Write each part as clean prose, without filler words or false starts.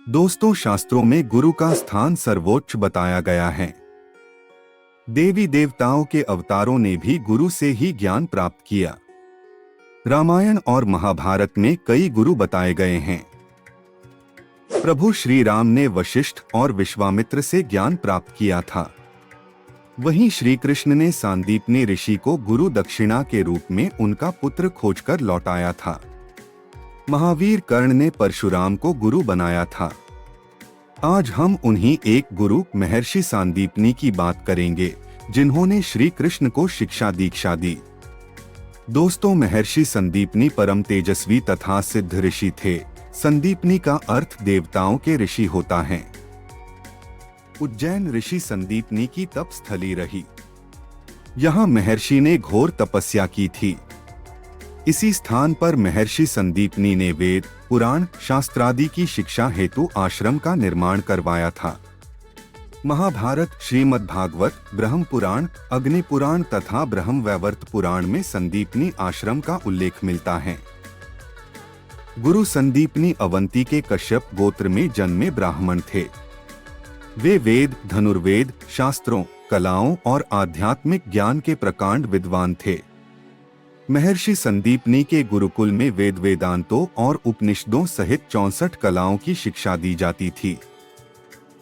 दोस्तों, शास्त्रों में गुरु का स्थान सर्वोच्च बताया गया है। देवी देवताओं के अवतारों ने भी गुरु से ही ज्ञान प्राप्त किया। रामायण और महाभारत में कई गुरु बताए गए हैं। प्रभु श्री राम ने वशिष्ठ और विश्वामित्र से ज्ञान प्राप्त किया था। वहीं श्री कृष्ण ने सांदीपनी ऋषि को गुरु दक्षिणा के रूप में उनका पुत्र खोजकर लौटाया था। महावीर कर्ण ने परशुराम को गुरु बनाया था। आज हम उन्हीं एक गुरु महर्षि सांदीपनी की बात करेंगे, जिन्होंने श्री कृष्ण को शिक्षा दीक्षा दी। दोस्तों, महर्षि संदीपनी परम तेजस्वी तथा सिद्ध ऋषि थे। संदीपनी का अर्थ देवताओं के ऋषि होता है। उज्जैन ऋषि संदीपनी की तप स्थली रही। यहाँ महर्षि ने घोर तपस्या की थी। इसी स्थान पर महर्षि संदीपनी ने वेद, पुराण, शास्त्रादि की शिक्षा हेतु आश्रम का निर्माण करवाया था। महाभारत, श्रीमद् भागवत, ब्रह्म पुराण, अग्नि पुराण तथा ब्रह्म वैवर्त पुराण में संदीपनी आश्रम का उल्लेख मिलता है। गुरु संदीपनी अवंती के कश्यप गोत्र में जन्मे ब्राह्मण थे। वे वेद, धनुर्वेद, शास्त्रों, कलाओं और आध्यात्मिक ज्ञान के प्रकांड विद्वान थे। महर्षि संदीपनी के गुरुकुल में वेद, वेदांतों और उपनिषदों सहित 64 कलाओं की शिक्षा दी जाती थी।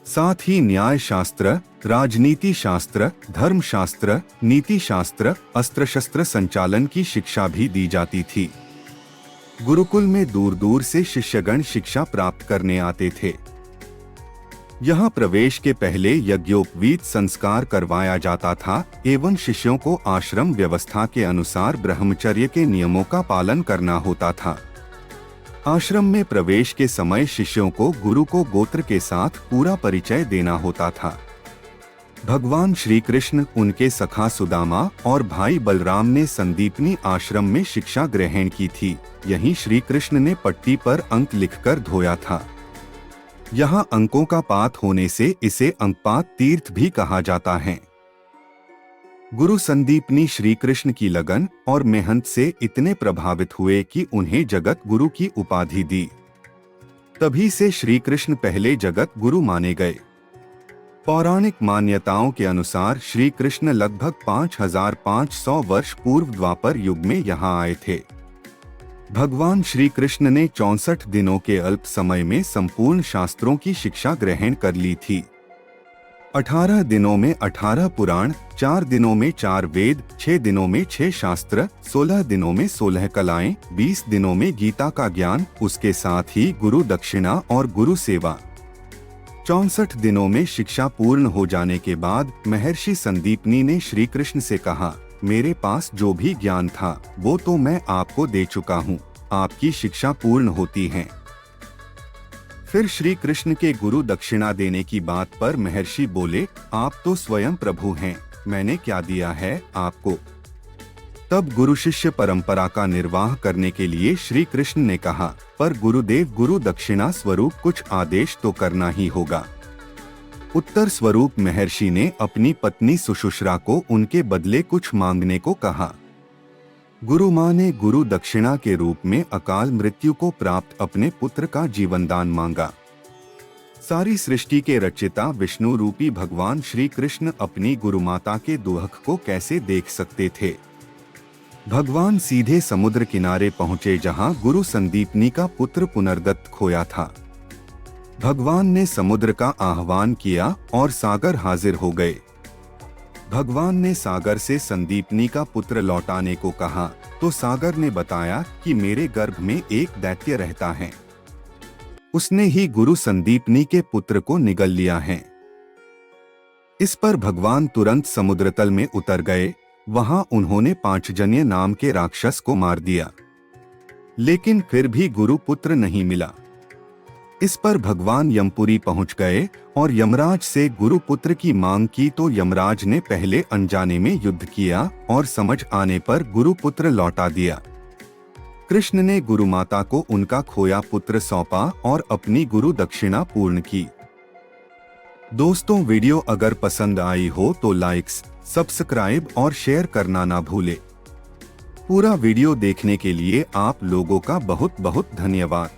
साथ ही न्याय शास्त्र, राजनीति शास्त्र, धर्म शास्त्र, नीति शास्त्र, अस्त्र शस्त्र संचालन की शिक्षा भी दी जाती थी। गुरुकुल में दूर दूर से शिष्यगण शिक्षा प्राप्त करने आते थे। यहाँ प्रवेश के पहले यज्ञोपवीत संस्कार करवाया जाता था एवं शिष्यों को आश्रम व्यवस्था के अनुसार ब्रह्मचर्य के नियमों का पालन करना होता था। आश्रम में प्रवेश के समय शिष्यों को गुरु को गोत्र के साथ पूरा परिचय देना होता था। भगवान श्री कृष्ण, उनके सखा सुदामा और भाई बलराम ने संदीपनी आश्रम में शिक्षा ग्रहण की थी। यहीं श्री कृष्ण ने पट्टी पर अंक लिखकर धोया था। यहाँ अंकों का पात होने से इसे अंकपात तीर्थ भी कहा जाता है। गुरु संदीपनी श्री कृष्ण की लगन और मेहनत से इतने प्रभावित हुए कि उन्हें जगत गुरु की उपाधि दी। तभी से श्री कृष्ण पहले जगत गुरु माने गए। पौराणिक मान्यताओं के अनुसार श्री कृष्ण लगभग 5500 वर्ष पूर्व द्वापर युग में यहाँ आए थे। भगवान श्री कृष्ण ने 64 दिनों के अल्प समय में संपूर्ण शास्त्रों की शिक्षा ग्रहण कर ली थी। 18 दिनों में 18 पुराण, 4 दिनों में 4 वेद, 6 दिनों में 6 शास्त्र, 16 दिनों में 16 कलाएं, 20 दिनों में गीता का ज्ञान, उसके साथ ही गुरु दक्षिणा और गुरु सेवा। 64 दिनों में शिक्षा पूर्ण हो जाने के बाद महर्षि संदीपनी ने श्री कृष्ण से कहा, मेरे पास जो भी ज्ञान था वो तो मैं आपको दे चुका हूँ, आपकी शिक्षा पूर्ण होती है। फिर श्री कृष्ण के गुरु दक्षिणा देने की बात पर महर्षि बोले, आप तो स्वयं प्रभु हैं, मैंने क्या दिया है आपको। तब गुरु शिष्य परंपरा का निर्वाह करने के लिए श्री कृष्ण ने कहा, पर गुरुदेव, गुरु दक्षिणा स्वरूप कुछ आदेश तो करना ही होगा। उत्तर स्वरूप महर्षि ने अपनी पत्नी सुशुश्रा को उनके बदले कुछ मांगने को कहा। गुरु माँ ने गुरु दक्षिणा के रूप में अकाल मृत्यु को प्राप्त अपने पुत्र का जीवन दान मांगा। सारी सृष्टि के रचयिता विष्णु रूपी भगवान श्री कृष्ण अपनी गुरुमाता के दुख को कैसे देख सकते थे। भगवान सीधे समुद्र किनारे पहुंचे जहां गुरु संदीपनी का पुत्र पुनर्दत्त खोया था। भगवान ने समुद्र का आह्वान किया और सागर हाजिर हो गए। भगवान ने सागर से संदीपनी का पुत्र लौटाने को कहा तो सागर ने बताया कि मेरे गर्भ में एक दैत्य रहता है, उसने ही गुरु संदीपनी के पुत्र को निगल लिया है। इस पर भगवान तुरंत समुद्र तल में उतर गए। वहां उन्होंने पांचजन्य नाम के राक्षस को मार दिया, लेकिन फिर भी गुरु पुत्र नहीं मिला। इस पर भगवान यमपुरी पहुंच गए और यमराज से गुरु पुत्र की मांग की तो यमराज ने पहले अनजाने में युद्ध किया और समझ आने पर गुरु पुत्र लौटा दिया। कृष्ण ने गुरु माता को उनका खोया पुत्र सौंपा और अपनी गुरु दक्षिणा पूर्ण की। दोस्तों, वीडियो अगर पसंद आई हो तो लाइक्स, सब्सक्राइब और शेयर करना ना भूले। पूरा वीडियो देखने के लिए आप लोगों का बहुत बहुत धन्यवाद।